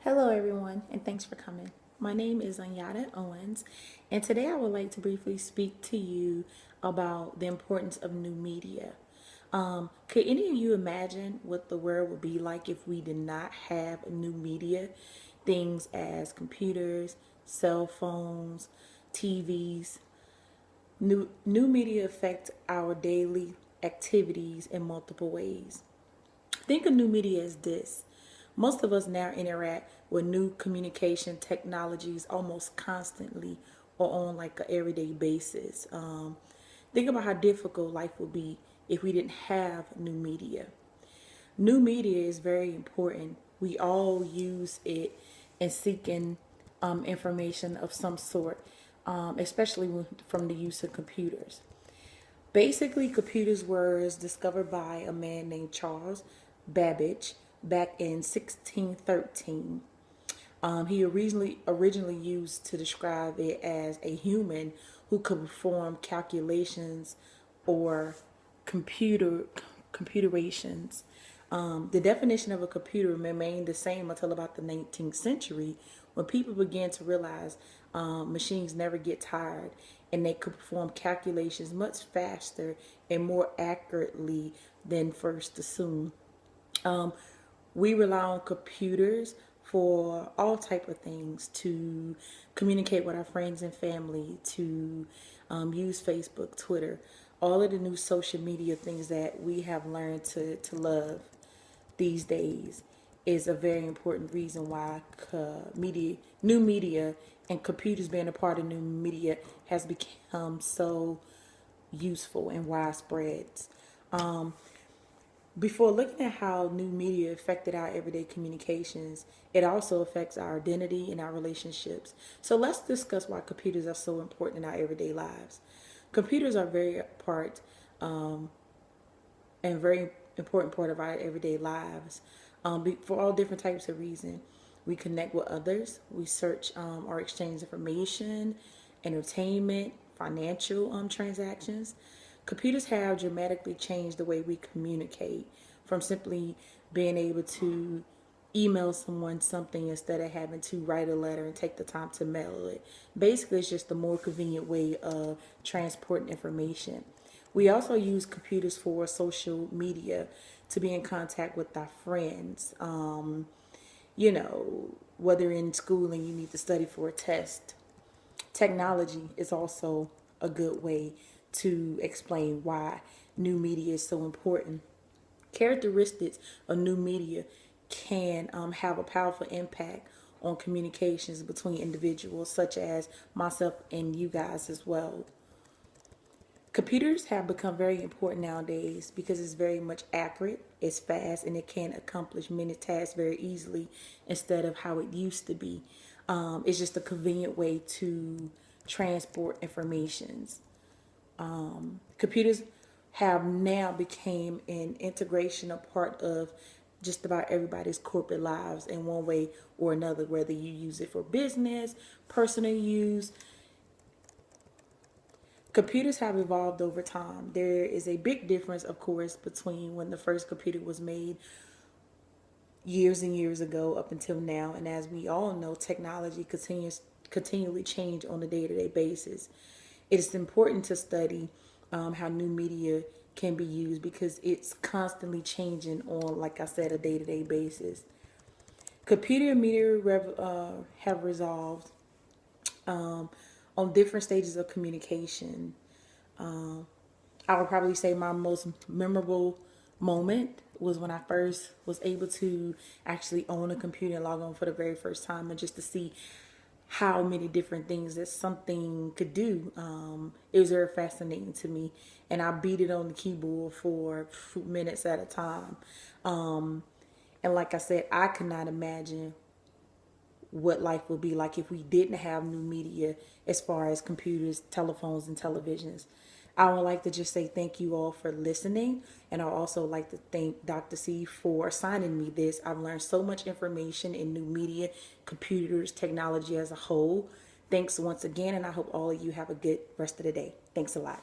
Hello everyone, and thanks for coming. My name is Ynetta Owens, and today I would like to briefly speak to you about the importance of new media. Could any of you imagine what the world would be like if we did not have new media? Things as computers, cell phones, TVs. New media affect our daily activities in multiple ways. Think of new media as this. Most of us now interact with new communication technologies almost constantly or on like an everyday basis. Think about how difficult life would be if we didn't have new media. New media is very important. We all use it in seeking information of some sort, especially from the use of computers. Basically, computers were discovered by a man named Charles Babbage back in 1613. He originally used to describe it as a human who could perform calculations or computer computerations. The definition of a computer remained the same until about the 19th century, when people began to realize machines never get tired and they could perform calculations much faster and more accurately than first assumed. Um, we rely on computers for all type of things, to communicate with our friends and family, to use Facebook, Twitter, all of the new social media things that we have learned to love these days is a very important reason why new media, and computers being a part of new media has become so useful and widespread. Um, Before looking at how new media affected our everyday communications, it also affects our identity and our relationships. So let's discuss why computers are so important in our everyday lives. Computers are very part and very important part of our everyday lives, for all different types of reasons. We connect with others, we search or exchange information, entertainment, financial transactions. Computers have dramatically changed the way we communicate, from simply being able to email someone something instead of having to write a letter and take the time to mail it. Basically, it's just a more convenient way of transporting information. We also use computers for social media to be in contact with our friends. Whether in school and you need to study for a test, technology is also a good way to explain why new media is so important. Characteristics of new media can have a powerful impact on communications between individuals, such as myself and you guys as well. Computers have become very important nowadays because it's very much accurate, it's fast, and it can accomplish many tasks very easily instead of how it used to be. It's just a convenient way to transport informations. Computers have now become an integration part of just about everybody's corporate lives in one way or another, whether you use it for business, personal use. Computers have evolved over time. There is a big difference, of course, between when the first computer was made years and years ago up until now. And as we all know, technology continually change on a day-to-day basis. It is important to study how new media can be used because it's constantly changing on, like I said, a day-to-day basis. Computer and media have resolved on different stages of communication. I would probably say my most memorable moment was when I first was able to actually own a computer and log on for the very first time, and just to see how many different things that something could do. It was very fascinating to me, and I beat it on the keyboard for minutes at a time. And like I said, I could not imagine what life would be like if we didn't have new media as far as computers, telephones, and televisions. I would like to just say thank you all for listening, and I also like to thank Dr. C for assigning me this. I've learned so much information in new media, computers, technology as a whole. Thanks once again, and I hope all of you have a good rest of the day. Thanks a lot.